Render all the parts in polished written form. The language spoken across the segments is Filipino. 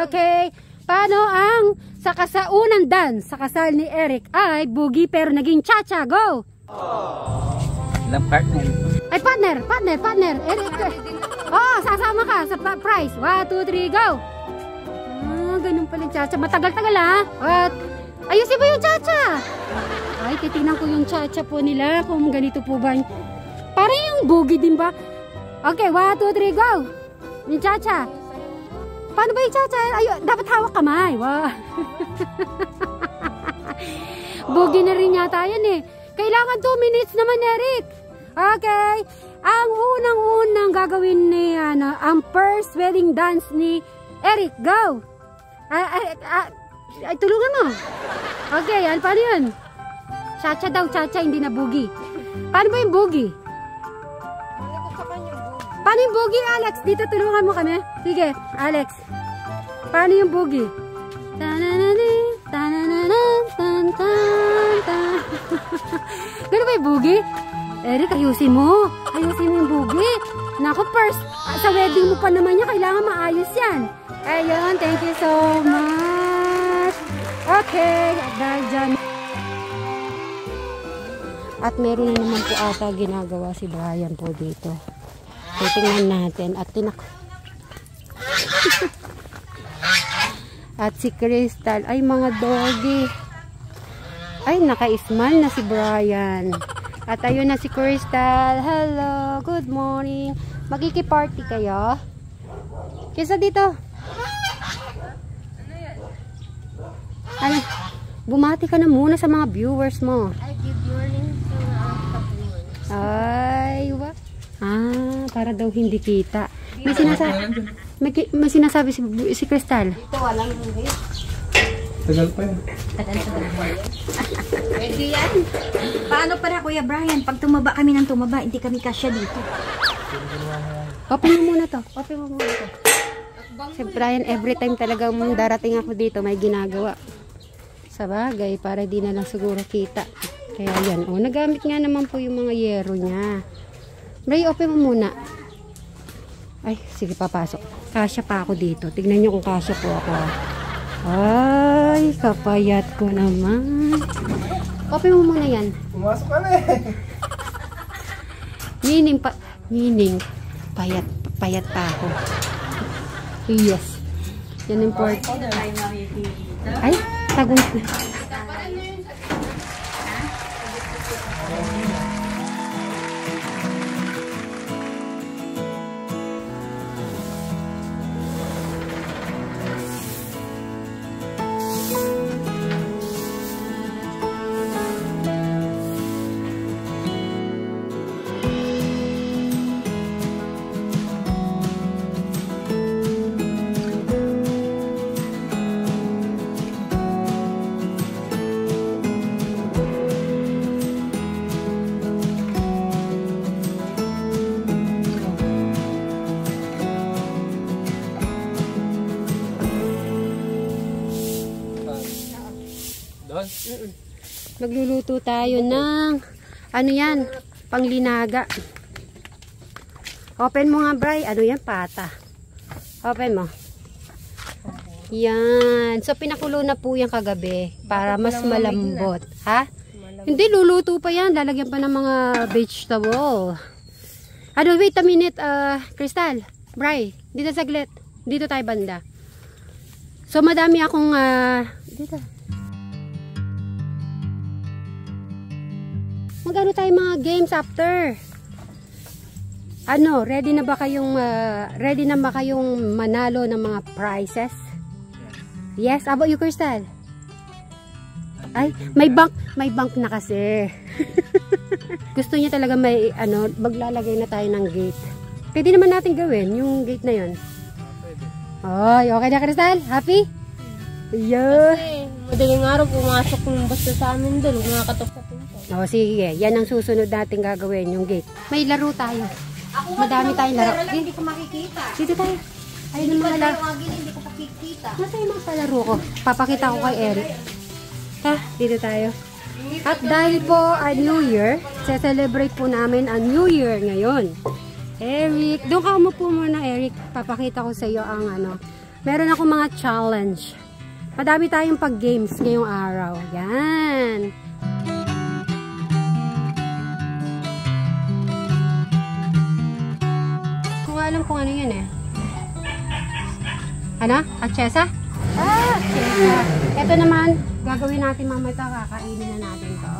Okay. Paano ang sa kasaunang dance sa kasal ni Eric ay boogie pero naging cha-cha? Go! Ilang partner? Ay, partner. Eric. Oh, sasama ka sa prize. 1, 2, 3, go! Ah, ganun pala yung cha-cha. Matagal-tagal ha. What? Ayusin mo yung cha-cha. Ay, titignan ko yung cha-cha po nila kung ganito po ba. Parang yung boogie din ba? Okay, 1, 2, 3, go! Yung cha-cha. Paano ba yung cha-cha? Ay, dapat hawak kamay. Wow. Boogie na rin yata yan eh. Kailangan 2 minutes naman, Eric. Okay. Ang unang-unang gagawin ni, ang first wedding dance ni Eric. Go! Ay, tulungan mo. Okay, paano yun? Cha-cha daw, cha-cha, hindi na boogie. Paano ba yung boogie? Paano yung boogie, Alex? Dito, tulungan mo kami. Sige, Alex. Paano yung boogie? Gano'n ba yung boogie? Eric, ayusin mo. Ayusin mo yung boogie. Naku, first, sa wedding mo pa naman yan, kailangan maayos yan. Ayun, thank you so much. Okay, dahil dyan. At meron na naman po ata ginagawa si Brian po dito. Titingnan natin at at si Crystal ay mga doggy ay naka-smile na si Brian at ayun na si Crystal. Hello, good morning. Magkiki-party kayo? Kisa dito ano? Bumati ka na muna sa mga viewers mo. Ay, good morning sa mga viewers. Ay, what? Para daw hindi kita. May sinasabi si Crystal. Ito, walang hindi. Tagal pa yun. Tagal. Pwede yan. Paano para, Kuya Brian? Pag tumaba kami ng tumaba, hindi kami kasya dito. Open mo muna to. Si Brian, every time talagang darating ako dito, may ginagawa. Sa bagay, para di na lang siguro kita. Kaya yan. O, nagamit nga naman po yung mga yero niya. Bray, open mo muna. Ay, sige, papasok. Kasya pa ako dito. Tignan nyo kung kasya po ako. Ay, kapayat ko naman. Open mo muna yan. Pumasok ka na eh. Meaning, payat pa ako. Yes. Yan important. Ay, tagong. Magluluto tayo ng ano yan, panglinaga. Open mo nga, Bray. Ano yan? Pata. Open mo. Yan. So, pinakulo na po yan kagabi para mas malambot. Ha? Hindi, luluto pa yan. Lalagyan pa ng mga vegetable. Wait a minute, Crystal. Bray, dito saglit. Dito tayo banda. So, madami akong, dito. Magano tayo mga games after? Ready na ba kayong manalo ng mga prizes? Yes, about you, Crystal? Ay, may bank na kasi. Gusto niya talaga maglalagay na tayo ng gate. Pwede naman natin gawin yung gate na 'yon. Ay, okay na, Crystal? Happy? Yeah. Kasi madaling araw pumasok ng basta sa amin doon, nakakatok sa pinto. Sige. Yan ang susunod natin gagawin, yung gate. May laro tayo. Madami tayong laro. Hindi ko makikita. Dito tayo. Ayun yung mga laro. Hindi ko makikita. Nasa yung mga palaro ko. Papakita ko kay Eric. Dito tayo. At dahil po New Year, celebrate po namin ang New Year ngayon. Eric, doon ka umupo muna, Eric. Papakita ko sa iyo ang meron ako mga challenge. Madami tayong pag-games ngayong araw. Yan. Kung alam kung ano yun eh. Ano? Atchesa? Ah, atchesa. Ito naman, gagawin natin mamaya ito. Kakainin na natin to.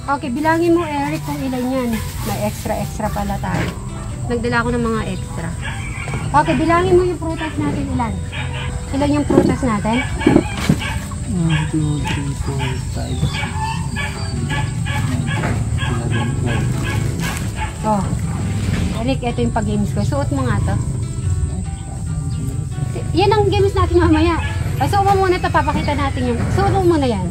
Okay, bilangin mo Eric kung ilan yan. May extra pala tayo. Nagdala ko ng mga extra. Okay, bilangin mo yung prutas natin ilan. Ilan yung prutas natin? 1, 2, 3, 4, 5, 6, 7, 8, 9, 10, 11, 12. Oh. Eric, ito yung pag-games ko. Suot mo nga to. Yan ang games natin mamaya. Suot mo muna ito, papakita natin yung... Suot mo muna yan.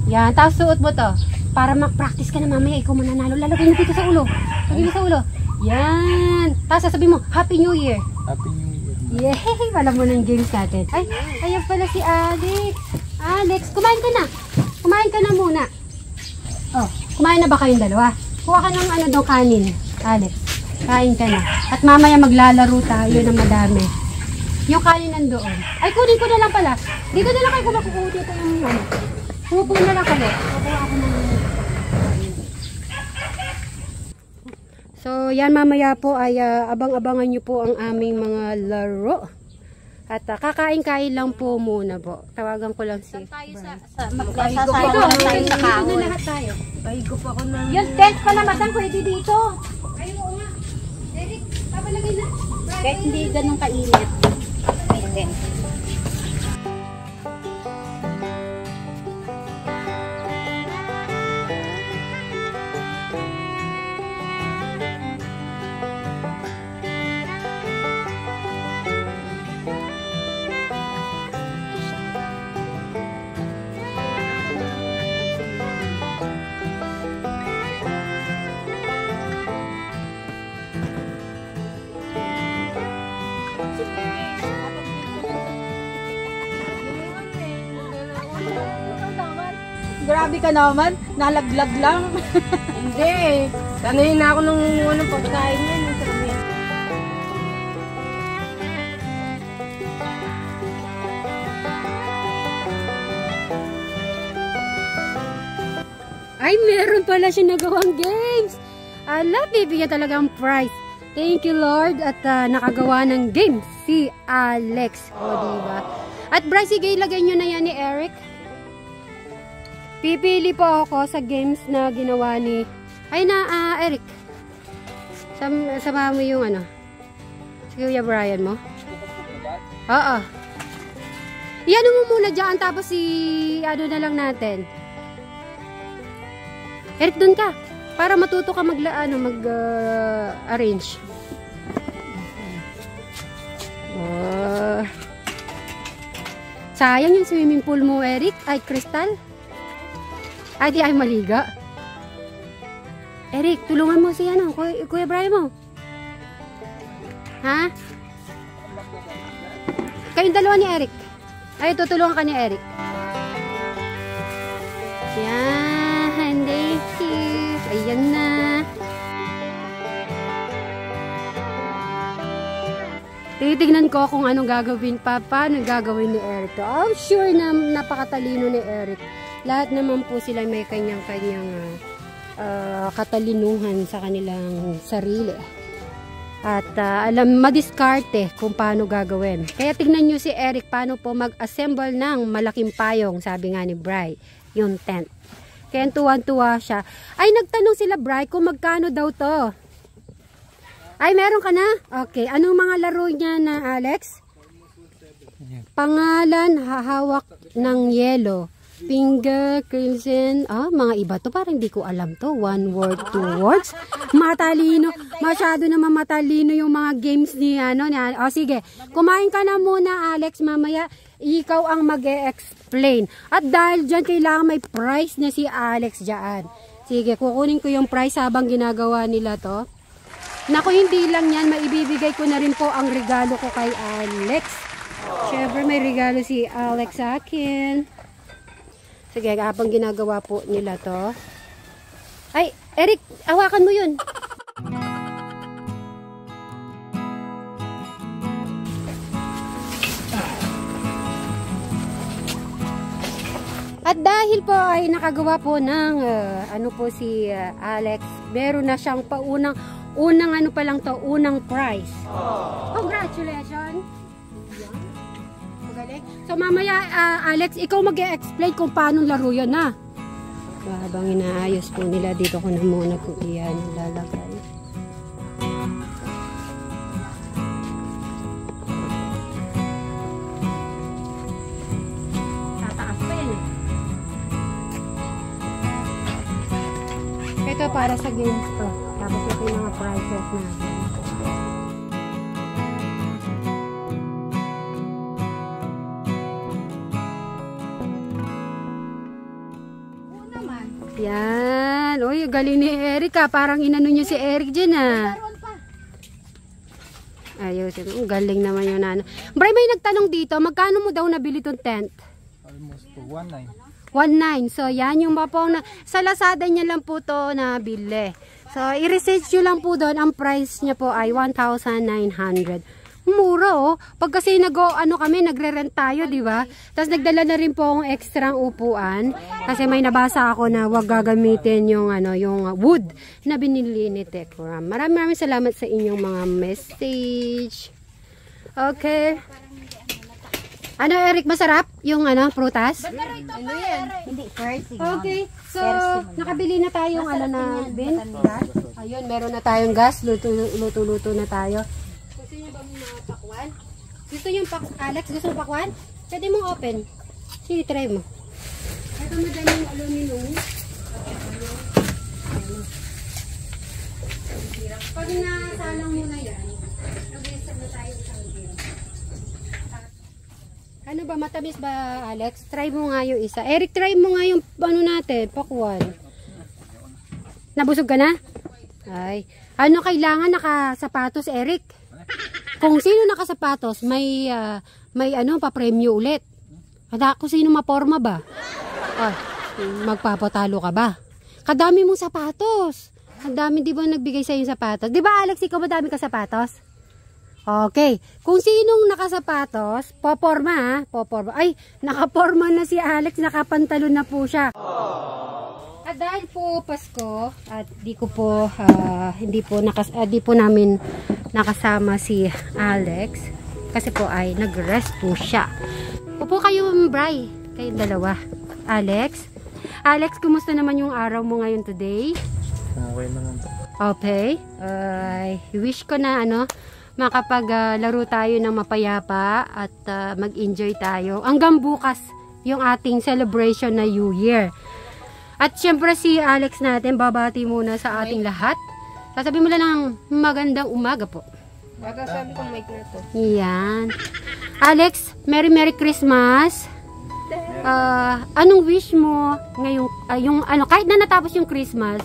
Yan, tapos suot mo to. Para mag-practice ka na mamaya, ikaw mananalo. Lalagay mo dito sa ulo. Lagay mo sa ulo. Yan. Tapos sasabihin mo, Happy New Year. Happy New Year. Yay! Alam mo na yung games natin. Ay, ayan pala si Alex. Alex, kumain ka na. Kumain ka na muna. Oh, kumain na ba kayong dalawa? Kuha ka ng ano daw kanin, Alex. Kain ka na. At mamaya maglalaro tayo ng madami. Yung kanin nandoon. Ay, kunin ko na lang pala. Dito na lang kayo kumakukuha dito yung ano. Pupo na lang kayo. Kukuha ako ng... So, yan mamaya po ay abang-abangan nyo po ang aming mga laro. At kakain-kain lang po muna po. Tawagan ko lang si Tayo Brian. magsasayo na tayo sa kahoy. Dito na lahat tayo. Paigop ako na. Yung tent pala, masang pwede dito. Ay, oo nga. Eric, papalagay na. Kahit hindi ganun kainit. May tent. Grabe ka naman, nalaglag lang. Hindi. Sanayin na ako nung unang pagkain yan. Ay, meron pala siya nagawang games. Ala, bibigyan talagang prize. Thank you, Lord. At nakagawa ng games si Alex. O, diba? At Bryce, sige, ilagay nyo na yan ni Eric. Pipili po ako sa games na ginawa ni... Ay na, Eric. Sama mo yung ano. Si Kuya Brian mo. Oo. Iyan mo muna dyan. Tapos ano na lang natin. Eric, dun ka. Para matuto ka mag-arrange. Sayang yung swimming pool mo, Eric. Ay, Crystal. Ay, di ay maliga. Eric, tulungan mo si ano, Kuya Brian mo. Ha? Kayong dalawa ni Eric. Ay, tutulungan ka ni Eric. Yan, thank you. Ayan na. Titignan ko kung anong gagawin pa, paano gagawin ni Eric. I'm sure na napakatalino ni Eric. Lahat naman po sila may kanyang-kanyang katalinuhan sa kanilang sarili. At alam, madiskarte kung paano gagawin. Kaya tignan nyo si Eric paano po mag-assemble ng malaking payong, sabi nga ni Bri, yung tent. Kaya tuwan-tuwa siya. Ay, nagtanong sila Bri kung magkano daw to. Ay, meron ka na? Okay. Anong mga laro niya na, Alex? Pangalan, hahawak ng yelo. Finger, crimson, mga iba to. Parang hindi ko alam to. 1 word, 2 words. Matalino. Masyado naman matalino yung mga games ni ano. Sige. Kumain ka na muna, Alex. Mamaya, ikaw ang mag-e-explain. At dahil dyan, kailangan may prize na si Alex dyan. Sige, kukunin ko yung prize habang ginagawa nila to. Naku, hindi lang yan. Maibibigay ko na rin po ang regalo ko kay Alex. Siyempre, may regalo si Alex sa akin. Sige, habang ginagawa po nila to. Ay, Eric, hawakan mo yun. At dahil po ay nakagawa po ng ano po si Alex, meron na siyang unang ano pa lang to, unang prize. Congratulations! Magaling. So mamaya Alex, ikaw mag-e-explain kung paano laro yan na. So, habang inaayos po nila dito ko na muna kung iyan lalagay. Ito para sa games to. Tapos ito yung mga prizes natin. Yan. Uy, galing ni Eric ah. Parang inano niyo si Eric dyan ah. Ayos. Galing naman yun. Bray, may nagtanong dito. Magkano mo daw nabili tong tent? Almost po 1.9. 1.9. So, yan yung mapaw na, sa Lazada niya lang po to nabili. So, i-research nyo lang po doon. Ang price niya po ay 1,900. Mura oh. Pag kasi nagre-rent tayo, di ba? Tapos nagdala na rin po akong extra upuan. Kasi may nabasa ako na wag gagamitin yung, yung wood na binili ni Tekram. Maraming salamat sa inyong mga message. Okay. Ano, Eric, masarap? Yung prutas? Ano yan? Hindi, first. Okay, so nakabili na tayong na bin. Ayun, meron na tayong gas. Luto-luto na tayo. Gusto niyo ba mga pakwan? Gusto yung Alex, gusto mo pakwan? Pwede mong open. Sige, try mo. Ito madaling aluminum. Pag nasalang mo na yan, nag-isa na tayo isang bin. Ano ba, matamis ba, Alex? Try mo nga yung isa. Eric, try mo nga yung natin, pakwan. Nabusog ka na? Ay. Ano kailangan nakasapatos, Eric? Kung sino nakasapatos, may pa-premyo ulit. At kung sino maporma ba? Magpapatalo ka ba? Kadami mong sapatos. Ang dami, di ba nagbigay sa'yo yung sapatos? Di ba, Alex, ikaw madami ka sapatos? Okay. Kung sinong nakasapatos, poporma. Ay, nakaporma na si Alex, nakapantalon na po siya. At dahil po Pasko, at di po namin nakasama si Alex, kasi po ay nag-rest po siya. Upo kayo, Bray. Kayong dalawa. Alex, kumusta naman yung araw mo ngayon today? Okay naman po. Okay. Wish ko na makapaglaro tayo ng mapayapa at mag-enjoy tayo. Hanggang bukas yung ating celebration na New Year. At syempre si Alex natin, babati muna sa ating lahat. Sasabihin mo lang ng magandang umaga po. Baka sabi kong may to. Yan. Alex, Merry Christmas. Anong wish mo ngayong, kahit na natapos yung Christmas,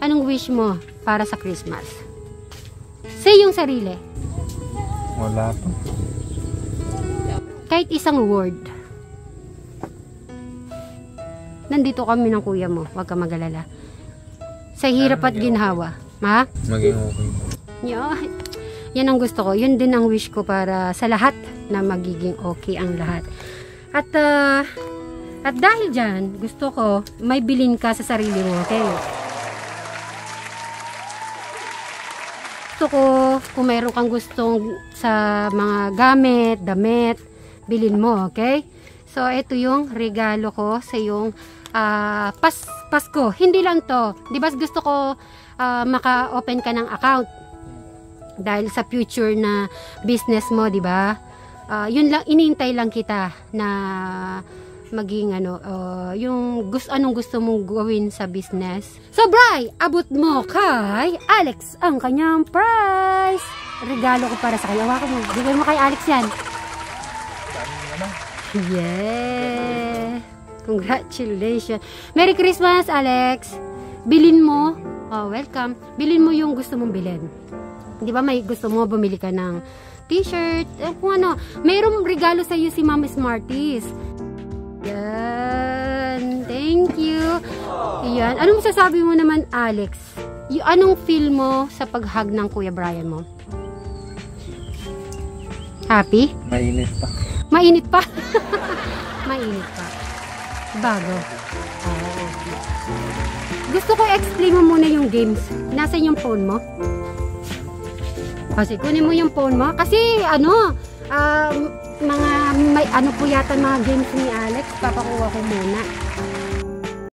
anong wish mo para sa Christmas? Say yung sarili. Wala po. Kahit isang word. Nandito kami ng kuya mo. Huwag ka mag-alala. Sa hirap at ginhawa. Ha? Maging okay. Yan ang gusto ko. Yun din ang wish ko para sa lahat na magiging okay ang lahat. At dahil dyan, gusto ko may bilin ka sa sarili mo. Okay? Gusto ko, kung mayroon kang gustong sa mga gamit, damit, bilhin mo, okay? So, ito yung regalo ko sa yung Pasko. Hindi lang to. Di ba gusto ko maka-open ka ng account? Dahil sa future na business mo, di ba? Yun lang, inintay lang kita na maging anong gusto mong gawin sa business. So, Bray, abot mo kay Alex ang kanyang prize. Regalo ko para sa kanya. Hawakan mo. Bigyan mo kay Alex yan. Yeah. Congratulations. Merry Christmas, Alex. Bilin mo. Oh, welcome. Bilin mo yung gusto mong bilhin. Di ba may gusto mo bumili ka ng t-shirt? Kung mayroong regalo sa iyo si Mama Smarties. Yan. Thank you. Yan. Anong masasabi mo naman, Alex? Anong feel mo sa pag-hug ng Kuya Brian mo? Happy? Mainit pa. Mainit pa? Mainit pa. Bago. Okay. Gusto ko explain mo muna yung games. Nasaan yung phone mo? Kasi kunin mo yung phone mo. Kasi mga may ano po yata mga games ni Alex. Papakuha ko muna.